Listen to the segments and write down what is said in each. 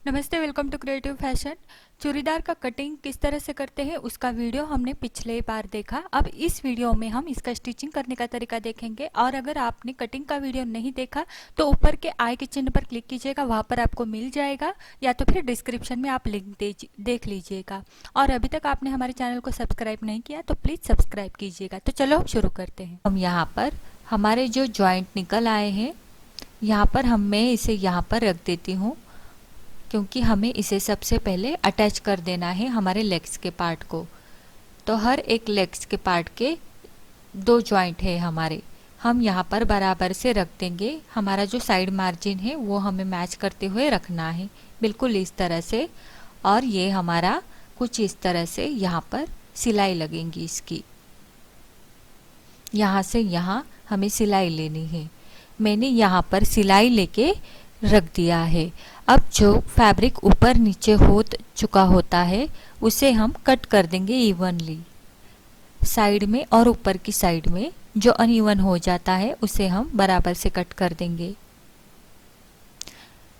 नमस्ते, welcome to creative fashion. Churidar का cutting किस तरह से करते हैं उसका वीडियो हमने पिछले बार देखा। अब इस वीडियो में हम इसका स्टिचिंग करने का तरीका देखेंगे। और अगर आपने कटिंग का वीडियो नहीं देखा तो ऊपर के आई के चिन्ह पर क्लिक कीजिएगा, वहाँ पर आपको मिल जाएगा, या तो फिर डिस्क्रिप्शन में आप लिंक देख लीजिएगा। और अभी तक आपने हमारे चैनल को सब्सक्राइब नहीं किया तो प्लीज़ सब्सक्राइब कीजिएगा। तो चलो हम शुरू करते हैं। हम यहाँ पर हमारे जो जॉइंट निकल आए हैं, यहाँ पर मैं इसे यहाँ पर रख देती हूँ, क्योंकि हमें इसे सबसे पहले अटैच कर देना है हमारे लेग्स के पार्ट को। तो हर एक लेग्स के पार्ट के 2 जॉइंट है हमारे, हम यहाँ पर बराबर से रख देंगे। हमारा जो साइड मार्जिन है वो हमें मैच करते हुए रखना है, बिल्कुल इस तरह से। और ये हमारा कुछ इस तरह से यहाँ पर सिलाई लगेंगी इसकी, यहाँ से यहाँ हमें सिलाई लेनी है। मैंने यहाँ पर सिलाई लेके रख दिया है। अब जो फैब्रिक ऊपर नीचे हो चुका होता है उसे हम कट कर देंगे इवनली, साइड में और ऊपर की साइड में जो अनइवन हो जाता है उसे हम बराबर से कट कर देंगे।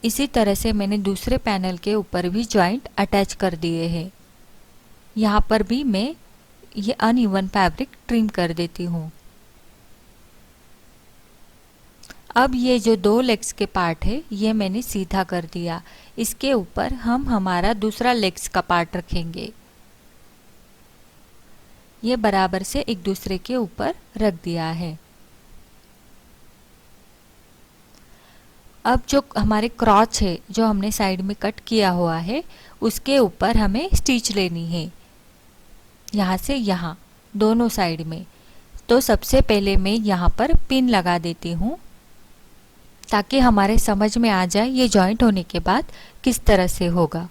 इसी तरह से मैंने दूसरे पैनल के ऊपर भी जॉइंट अटैच कर दिए हैं। यहाँ पर भी मैं ये अनइवन फैब्रिक ट्रिम कर देती हूँ। अब ये जो 2 लेग्स के पार्ट है ये मैंने सीधा कर दिया। इसके ऊपर हम हमारा दूसरा लेग्स का पार्ट रखेंगे, ये बराबर से एक दूसरे के ऊपर रख दिया है। अब जो हमारे क्रॉच है जो हमने साइड में कट किया हुआ है उसके ऊपर हमें स्टिच लेनी है, यहाँ से यहाँ दोनों साइड में। तो सबसे पहले मैं यहाँ पर पिन लगा देती हूँ ताकि हमारे समझ में आ जाए ये जॉइंट होने के बाद किस तरह से होगा।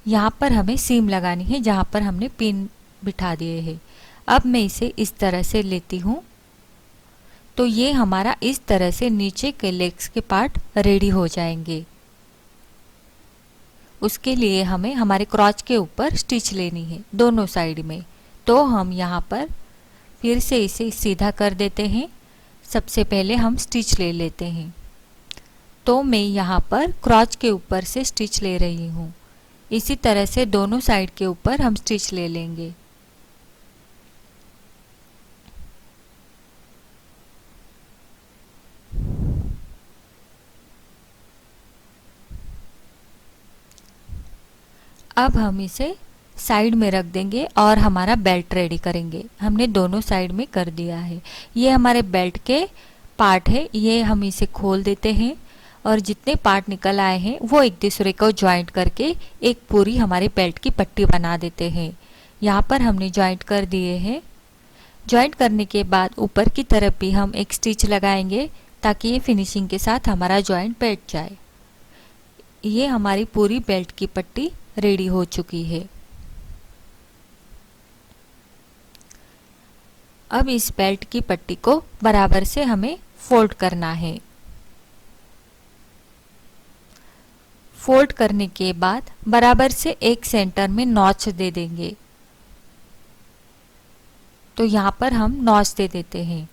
यहाँ पर हमें सीम लगानी है जहाँ पर हमने पिन बिठा दिए हैं। अब मैं इसे इस तरह से लेती हूँ, तो ये हमारा इस तरह से नीचे के लेग्स के पार्ट रेडी हो जाएंगे। उसके लिए हमें हमारे क्रॉच के ऊपर स्टिच लेनी है दोनों साइड में। तो हम यहाँ पर फिर से इसे सीधा कर देते हैं। सबसे पहले हम स्टिच ले लेते हैं। तो मैं यहाँ पर क्रॉच के ऊपर से स्टिच ले रही हूँ। इसी तरह से दोनों साइड के ऊपर हम स्टिच ले लेंगे। अब हम इसे साइड में रख देंगे और हमारा बेल्ट रेडी करेंगे। हमने दोनों साइड में कर दिया है। ये हमारे बेल्ट के पार्ट है, ये हम इसे खोल देते हैं और जितने पार्ट निकल आए हैं वो एक दूसरे को ज्वाइंट करके एक पूरी हमारे बेल्ट की पट्टी बना देते हैं। यहाँ पर हमने ज्वाइंट कर दिए हैं। ज्वाइंट करने के बाद ऊपर की तरफ भी हम एक स्टिच लगाएंगे ताकि ये फिनिशिंग के साथ हमारा ज्वाइंट बैठ जाए। ये हमारी पूरी बेल्ट की पट्टी रेडी हो चुकी है। अब इस बेल्ट की पट्टी को बराबर से हमें फोल्ड करना है। फोल्ड करने के बाद बराबर से एक सेंटर में नॉच दे देंगे। तो यहाँ पर हम नॉच दे देते हैं।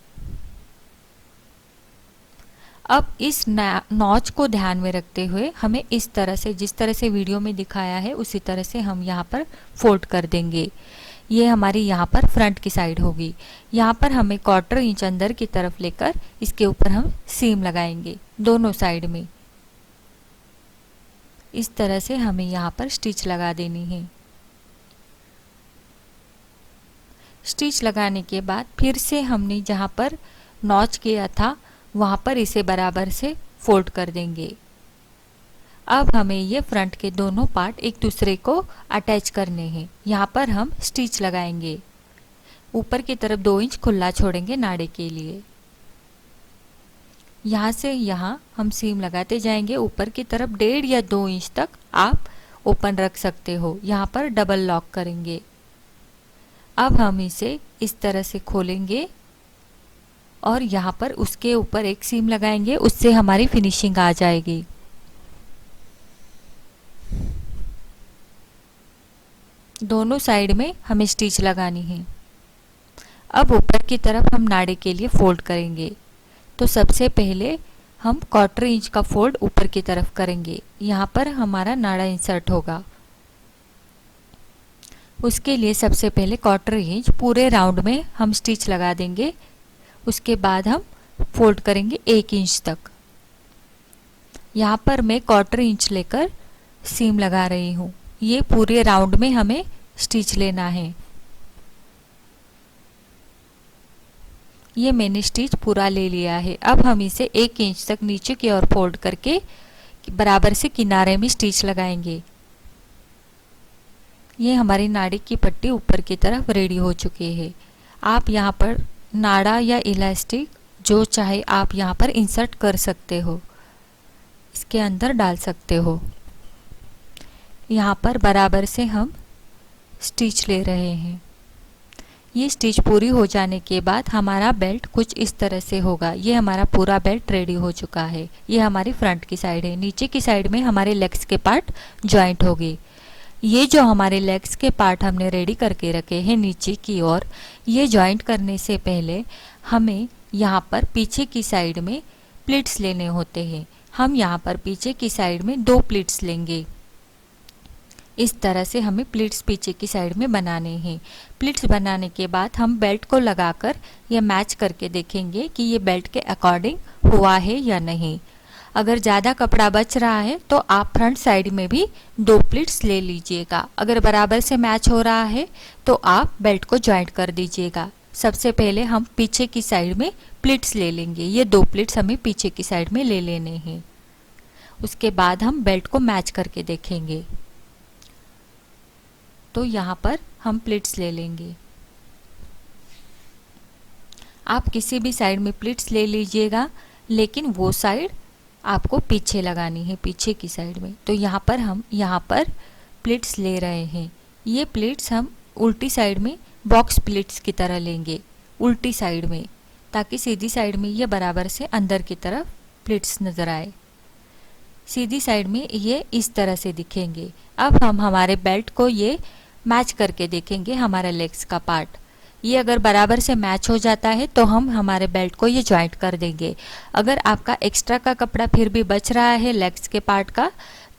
अब इस नॉच को ध्यान में रखते हुए हमें इस तरह से, जिस तरह से वीडियो में दिखाया है उसी तरह से हम यहाँ पर फोल्ड कर देंगे। ये हमारी यहाँ पर फ्रंट की साइड होगी। यहाँ पर हमें 1/4 इंच अंदर की तरफ लेकर इसके ऊपर हम सीम लगाएंगे दोनों साइड में। इस तरह से हमें यहाँ पर स्टिच लगा देनी है। स्टिच लगाने के बाद फिर से हमने जहाँ पर नॉच किया था वहाँ पर इसे बराबर से फोल्ड कर देंगे। अब हमें ये फ्रंट के दोनों पार्ट एक दूसरे को अटैच करने हैं। यहाँ पर हम स्टिच लगाएंगे। ऊपर की तरफ 2 इंच खुला छोड़ेंगे नाड़े के लिए। यहाँ से यहाँ हम सीम लगाते जाएंगे। ऊपर की तरफ 1.5 या 2 इंच तक आप ओपन रख सकते हो। यहाँ पर डबल लॉक करेंगे। अब हम इसे इस तरह से खोलेंगे और यहाँ पर उसके ऊपर एक सीम लगाएंगे, उससे हमारी फिनिशिंग आ जाएगी। दोनों साइड में हमें स्टिच लगानी है। अब ऊपर की तरफ हम नाड़े के लिए फोल्ड करेंगे। तो सबसे पहले हम 1/4 इंच का फोल्ड ऊपर की तरफ करेंगे। यहाँ पर हमारा नाड़ा इंसर्ट होगा। उसके लिए सबसे पहले 1/4 इंच पूरे राउंड में हम स्टिच लगा देंगे। उसके बाद हम फोल्ड करेंगे 1 इंच तक। यहाँ पर मैं 1/4 इंच लेकर सीम लगा रही हूँ। ये पूरे राउंड में हमें स्टिच लेना है। ये मैंने स्टिच पूरा ले लिया है। अब हम इसे 1 इंच तक नीचे की ओर फोल्ड करके बराबर से किनारे में स्टिच लगाएंगे। ये हमारी नाड़ी की पट्टी ऊपर की तरफ रेडी हो चुकी है। आप यहाँ पर नाड़ा या इलास्टिक जो चाहे आप यहाँ पर इंसर्ट कर सकते हो, इसके अंदर डाल सकते हो। यहाँ पर बराबर से हम स्टिच ले रहे हैं। ये स्टिच पूरी हो जाने के बाद हमारा बेल्ट कुछ इस तरह से होगा। ये हमारा पूरा बेल्ट रेडी हो चुका है। ये हमारी फ्रंट की साइड है। नीचे की साइड में हमारे लेग्स के पार्ट जॉइंट होगी। ये जो हमारे लेग्स के पार्ट हमने रेडी करके रखे हैं नीचे की ओर, ये जॉइंट करने से पहले हमें यहाँ पर पीछे की साइड में प्लीट्स लेने होते हैं। हम यहाँ पर पीछे की साइड में 2 प्लीट्स लेंगे। इस तरह से हमें प्लीट्स पीछे की साइड में बनाने हैं। प्लीट्स बनाने के बाद हम बेल्ट को लगाकर ये मैच करके देखेंगे कि ये बेल्ट के अकॉर्डिंग हुआ है या नहीं। अगर ज़्यादा कपड़ा बच रहा है तो आप फ्रंट साइड में भी 2 प्लीट्स ले लीजिएगा। अगर बराबर से मैच हो रहा है तो आप बेल्ट को जॉइंट कर दीजिएगा। सबसे पहले हम पीछे की साइड में प्लीट्स ले लेंगे। ये 2 प्लीट्स हमें पीछे की साइड में ले लेने हैं। उसके बाद हम बेल्ट को मैच करके देखेंगे। तो यहाँ पर हम प्लीट्स ले लेंगे। आप किसी भी साइड में प्लीट्स ले लीजिएगा, लेकिन वो साइड आपको पीछे लगानी है, पीछे की साइड में। तो यहाँ पर हम यहाँ पर प्लीट्स ले रहे हैं। ये प्लीट्स हम उल्टी साइड में बॉक्स प्लीट्स की तरह लेंगे, उल्टी साइड में, ताकि सीधी साइड में ये बराबर से अंदर की तरफ प्लीट्स नज़र आए। सीधी साइड में ये इस तरह से दिखेंगे। अब हम हमारे बेल्ट को ये मैच करके देखेंगे, हमारे लेग्स का पार्ट। ये अगर बराबर से मैच हो जाता है तो हम हमारे बेल्ट को ये जॉइंट कर देंगे। अगर आपका एक्स्ट्रा का कपड़ा फिर भी बच रहा है लेग्स के पार्ट का,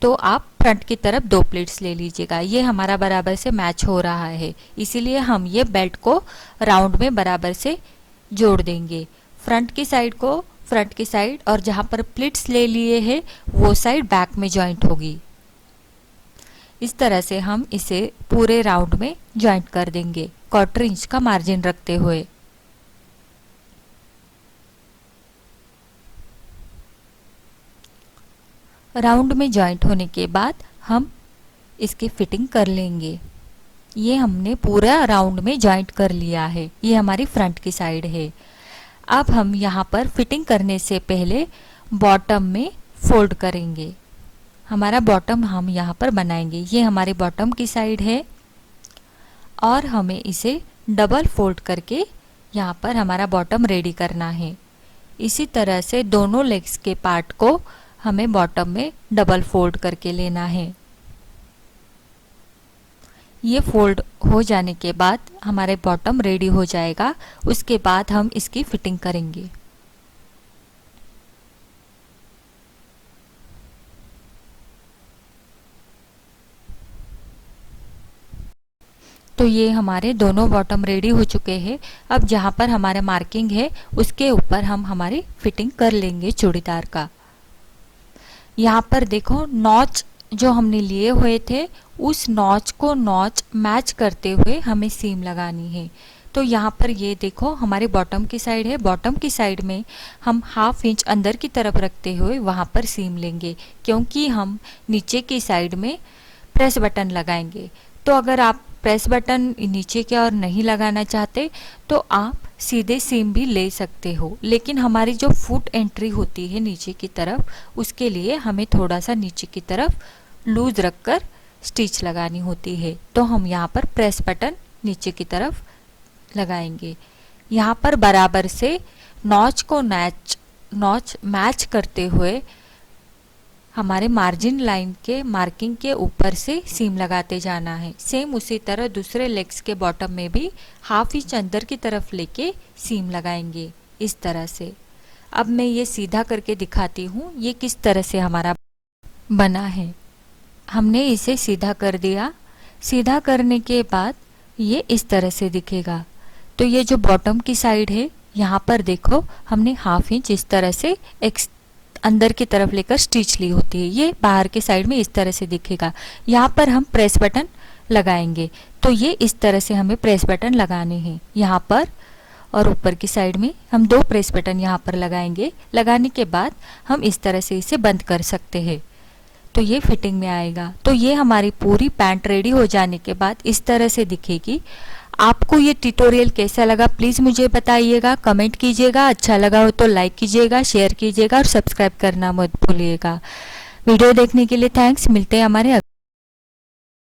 तो आप फ्रंट की तरफ 2 प्लीट्स ले लीजिएगा। ये हमारा बराबर से मैच हो रहा है, इसीलिए हम ये बेल्ट को राउंड में बराबर से जोड़ देंगे। फ्रंट की साइड को फ्रंट की साइड, और जहाँ पर प्लीट्स ले लिए हैं वो साइड बैक में जॉइंट होगी। इस तरह से हम इसे पूरे राउंड में जॉइंट कर देंगे, 1/4 इंच का मार्जिन रखते हुए। राउंड में जॉइंट होने के बाद हम इसकी फिटिंग कर लेंगे। ये हमने पूरा राउंड में जॉइंट कर लिया है। ये हमारी फ्रंट की साइड है। अब हम यहाँ पर फिटिंग करने से पहले बॉटम में फोल्ड करेंगे। हमारा बॉटम हम यहाँ पर बनाएंगे। ये हमारी बॉटम की साइड है और हमें इसे डबल फोल्ड करके यहाँ पर हमारा बॉटम रेडी करना है। इसी तरह से दोनों लेग्स के पार्ट को हमें बॉटम में डबल फोल्ड करके लेना है। ये फोल्ड हो जाने के बाद हमारे बॉटम रेडी हो जाएगा। उसके बाद हम इसकी फिटिंग करेंगे। तो ये हमारे दोनों बॉटम रेडी हो चुके हैं। अब जहाँ पर हमारा मार्किंग है उसके ऊपर हम हमारी फिटिंग कर लेंगे चूड़ीदार का। यहाँ पर देखो, नॉच जो हमने लिए हुए थे उस नॉच को नॉच मैच करते हुए हमें सीम लगानी है। तो यहाँ पर ये देखो, हमारे बॉटम की साइड है। बॉटम की साइड में हम 1/2 इंच अंदर की तरफ रखते हुए वहाँ पर सीम लेंगे, क्योंकि हम नीचे की साइड में प्रेस बटन लगाएंगे। तो अगर आप प्रेस बटन नीचे की ओर नहीं लगाना चाहते तो आप सीधे सीम भी ले सकते हो, लेकिन हमारी जो फुट एंट्री होती है नीचे की तरफ, उसके लिए हमें थोड़ा सा नीचे की तरफ लूज रखकर स्टिच लगानी होती है। तो हम यहाँ पर प्रेस बटन नीचे की तरफ लगाएंगे। यहाँ पर बराबर से नॉच को नॉच मैच करते हुए हमारे मार्जिन लाइन के मार्किंग के ऊपर से सीम लगाते जाना है। सेम उसी तरह दूसरे लेग्स के बॉटम में भी 1/2 इंच अंदर की तरफ लेके सीम लगाएंगे इस तरह से। अब मैं ये सीधा करके दिखाती हूँ ये किस तरह से हमारा बना है। हमने इसे सीधा कर दिया। सीधा करने के बाद ये इस तरह से दिखेगा। तो ये जो बॉटम की साइड है यहाँ पर देखो हमने हाफ इंच इस तरह से एक अंदर की तरफ लेकर स्टिच ली होती है। ये बाहर के साइड में इस तरह से दिखेगा। यहाँ पर हम प्रेस बटन लगाएंगे। तो ये इस तरह से हमें प्रेस बटन लगाने हैं यहाँ पर और ऊपर की साइड में हम 2 प्रेस बटन यहाँ पर लगाएंगे। लगाने के बाद हम इस तरह से इसे बंद कर सकते हैं। तो ये फिटिंग में आएगा। तो ये हमारी पूरी पैंट रेडी हो जाने के बाद इस तरह से दिखेगी। आपको ये ट्यूटोरियल कैसा लगा प्लीज़ मुझे बताइएगा, कमेंट कीजिएगा। अच्छा लगा हो तो लाइक कीजिएगा, शेयर कीजिएगा और सब्सक्राइब करना मत भूलिएगा। वीडियो देखने के लिए थैंक्स। मिलते हैं हमारे